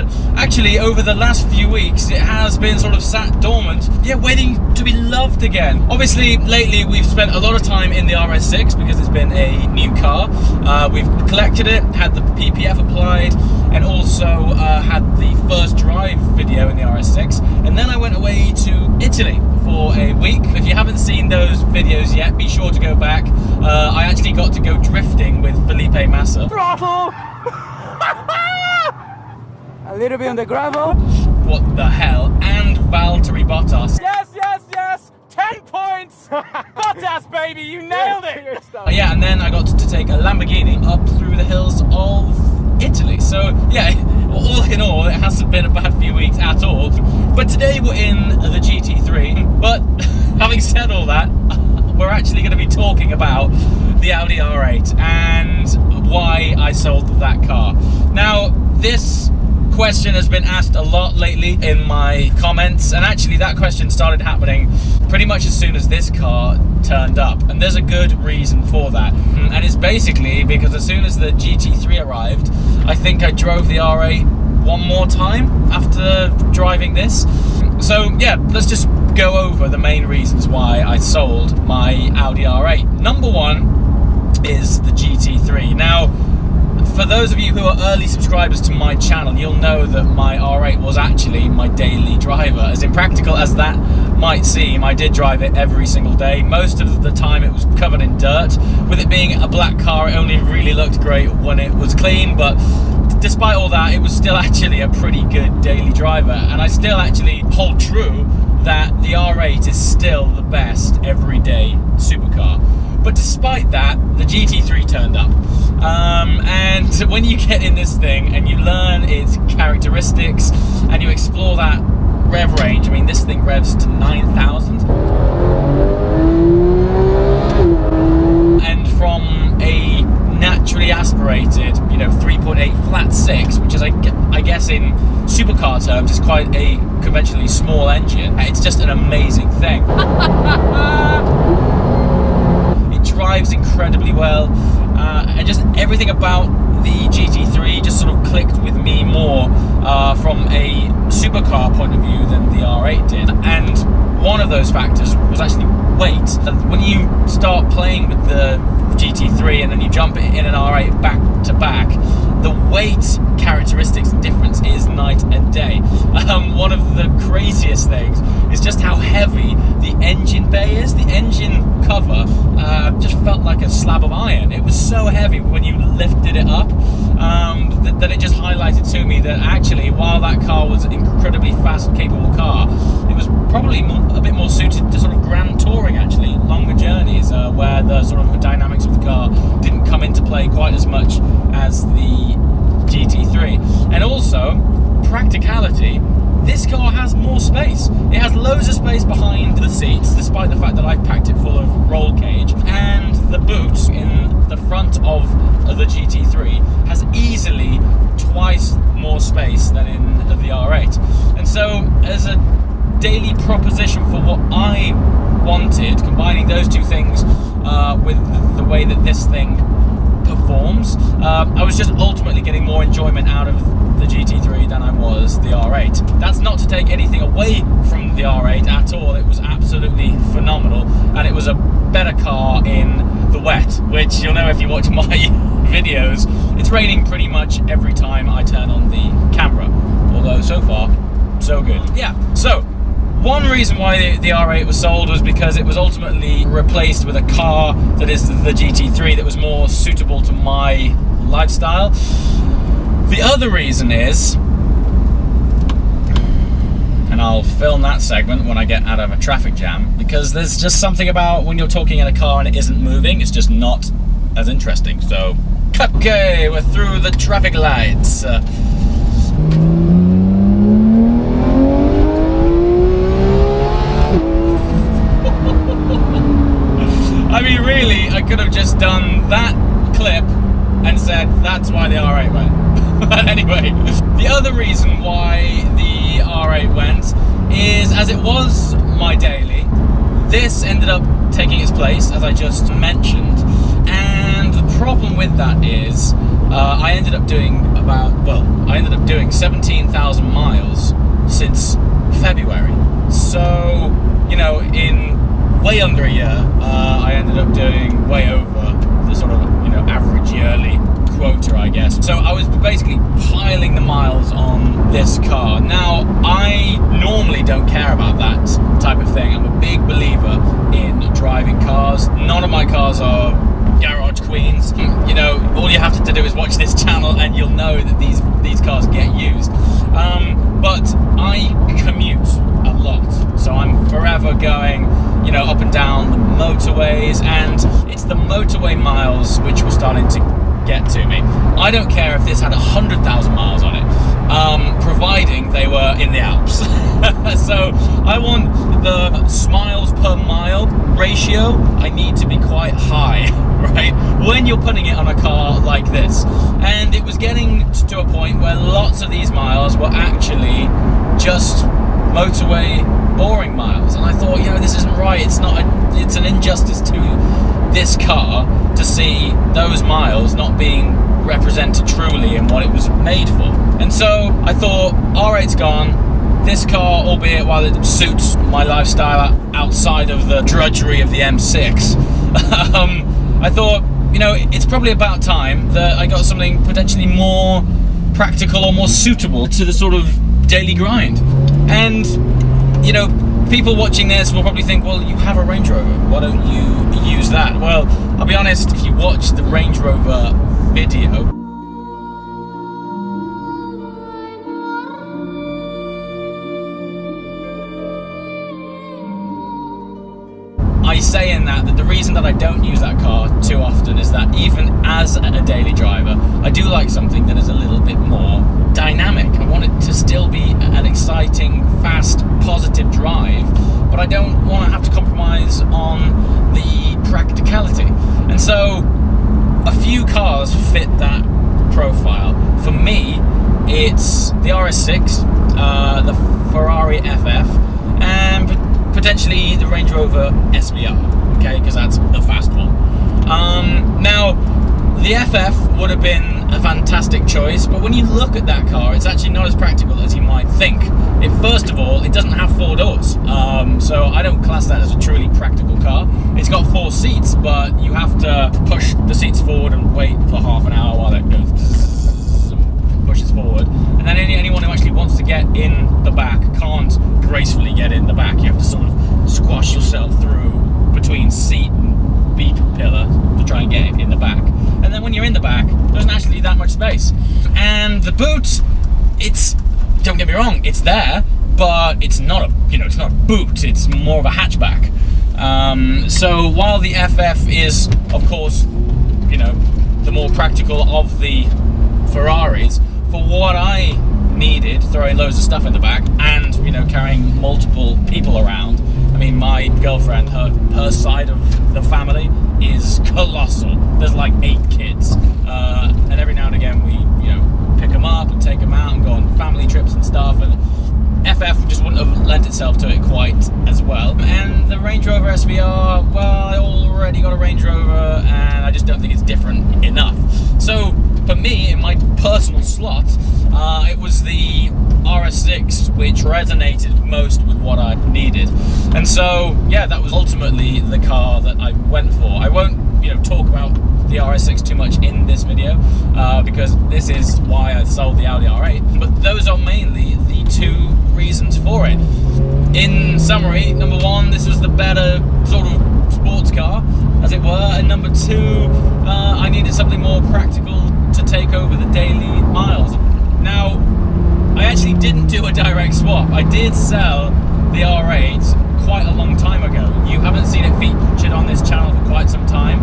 but actually over the last few weeks it has been sort of sat dormant, waiting to be loved again. Obviously lately we've spent a lot of time in the RS6 because it's been a new car. We've collected it, had the PPF applied, and also had the first drive video in the RS6, and then I went away to Italy for a week. If you haven't seen those videos yet, be sure to go back. I actually got to go drifting with Felipe Massa. Throttle! A little bit on the gravel. What the hell? And Valtteri Bottas. Yes, yes, yes! 10 points! Bottas, baby, you nailed it! Yeah, and then I got to take a Lamborghini up through the hills of Italy. So, yeah, all in all, it hasn't been a bad few weeks at all. But today we're in the GT3. But having said all that, we're actually going to be talking about the Audi R8 and why I sold that car. Now, this question has been asked a lot lately in my comments, and actually that question started happening pretty much as soon as this car turned up, and there's a good reason for that, and it's basically because as soon as the GT3 arrived, I think I drove the R8 one more time after driving this. So yeah, let's just go over the main reasons why I sold my Audi R8. Number one is the GT3. Now, for those of you who are early subscribers to my channel, you'll know that my R8 was actually my daily driver. As impractical as that might seem, I did drive it every single day. Most of the time it was covered in dirt. With it being a black car, it only really looked great when it was clean, but despite all that, it was still actually a pretty good daily driver, and I still actually hold true that the R8 is still the best everyday supercar. But despite that, the GT3 turned up. And when you get in this thing and you learn its characteristics and you explore that rev range, I mean, this thing revs to 9,000. And from a naturally aspirated, 3.8 flat 6, which is, I guess in supercar terms, is quite a conventionally small engine, it's just an amazing thing. Drives incredibly well, and just everything about the GT3 just sort of clicked with me more from a supercar point of view than the R8 did. And one of those factors was actually weight. When you start playing with the GT3 and then you jump it in an R8 back to back, the weight characteristics difference is night and day. One of the craziest things is just how heavy the engine bay is. The engine cover just felt like a slab of iron. It was so heavy when you lifted it up that it just highlighted to me that actually, while that car was an incredibly fast, capable car, it was probably a bit more suited to sort of grand touring, actually, longer journeys where the sort of dynamics of the car didn't come into play quite as much as the GT3. And also, practicality. This car has more space. It has loads of space behind the seats, despite the fact that I've packed it full of roll cage, and the boot in the front of the GT3 has easily twice more space than in the R8. And so, as a daily proposition for what I wanted, combining those two things with the way that this thing performs, I was just ultimately getting more enjoyment out of the GT3 than I was the R8. That's not to take anything away from the R8 at all. It was absolutely phenomenal, and it was a better car in the wet, which you'll know if you watch my videos. It's raining pretty much every time I turn on the camera, although so far so good. Yeah, so one reason why the R8 was sold was because it was ultimately replaced with a car that is the GT3 that was more suitable to my lifestyle. The other reason is, and I'll film that segment when I get out of a traffic jam, because there's just something about when you're talking in a car and it isn't moving, it's just not as interesting. So, okay, we're through the traffic lights. I mean, really, I could have just done that clip and said that's why the R8 went. But anyway, the other reason why the R8 went is, as it was my daily, this ended up taking its place, as I just mentioned, and the problem with that is I ended up doing 17,000 miles since February. So, you know, in way under a year, I ended up doing way over the sort of, you know, average yearly quota, I guess. So I was basically piling the miles on this car. Now, I normally don't care about that type of thing. I'm a big believer in driving cars. None of my cars are garage queens. You know, all you have to do is watch this channel and you'll know that these cars get used. But I commute a lot, so I'm forever going, you know, up and down the motorways, and it's the motorway miles which were starting to get to me. I don't care if this had 100,000 miles on it, providing they were in the Alps. So I want the miles per mile ratio. I need to be quite high, right, when you're putting it on a car like this. And it was getting to a point where lots of these miles were actually just motorway boring miles, and I thought, you know, this isn't right. It's an injustice to this car to see those miles not being represented truly in what it was made for. And so I thought, R8's gone. This car, albeit while it suits my lifestyle outside of the drudgery of the M6, I thought, you know, it's probably about time that I got something potentially more practical or more suitable to the sort of daily grind. And, you know, people watching this will probably think, well, you have a Range Rover, why don't you use that? Well, I'll be honest, if you watch the Range Rover video, I say in that the reason that I don't use that car too often is that even as a daily driver, I do like something that is a little bit more dynamic. I want it to still be an exciting, fast, positive drive, but I don't want to have to compromise on the practicality. And so a few cars fit that profile. For me, it's the RS6, the Ferrari FF, and potentially the Range Rover SVR, okay, because that's the fast one. Now, the FF would have been a fantastic choice, but when you look at that car, it's actually not as practical as you might think. First of all, it doesn't have 4 doors, so I don't class that as a truly practical car. It's got 4 seats, but you have to push the seats forward and wait for half an hour while it goes and pushes forward. And then anyone who actually wants to get in the back can't gracefully get in the back. You have to sort of squash yourself through between seat and B pillar to try and get in the back. And then when you're in the back, there isn't actually that much space. And the boot, don't get me wrong, it's there, but it's not a boot, it's more of a hatchback. So while the FF is, of course, you know, the more practical of the Ferraris, for what I needed, throwing loads of stuff in the back and, you know, carrying multiple people around. I mean, my girlfriend, her side of the family is colossal. There's like 8 kids, and every now and again we, you know, pick them up and take them out and go on family trips and stuff. And FF just wouldn't have lent itself to it quite as well. And the Range Rover SVR, well, I already got a Range Rover, and I just don't think it's different enough. So for me, in my personal slot, it was the RS6 which resonated most with what I needed. And so, yeah, that was ultimately the car that I went for. I won't, you know, talk about the RS6 too much in this video, because this is why I sold the Audi R8. But those are mainly the 2 reasons for it. In summary, number 1, this was the better sort of sports car, as it were, and number 2, I needed something more practical to take over the daily miles. Now, I actually didn't do a direct swap. I did sell the R8 quite a long time ago. You haven't seen it featured on this channel for quite some time.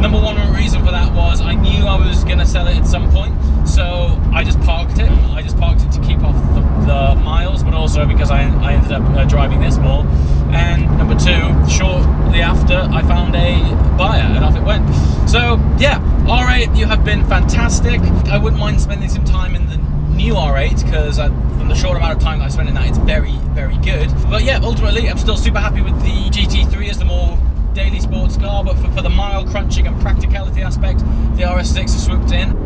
Number 1 reason for that was I knew I was going to sell it at some point, so I just parked it. I just parked it to keep off the miles, but also because I ended up driving this more. And number 2, shortly after, I found a buyer, and off it went. So yeah, R8, you have been fantastic. I wouldn't mind spending some time in the new R8, because from the short amount of time that I spent in that, it's very, very good. But yeah, ultimately, I'm still super happy with the GT3 as the more daily sports car, but for the mile crunching and practicality aspect, the RS6 has swooped in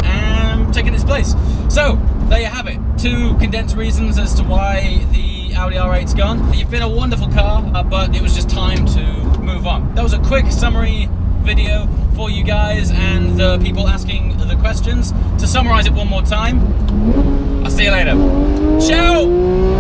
and taken its place. So, there you have it. 2 condensed reasons as to why the Audi R8's gone. You've been a wonderful car, but it was just time to move on. That was a quick summary video for you guys and the people asking the questions. To summarize it one more time, I'll see you later. Ciao!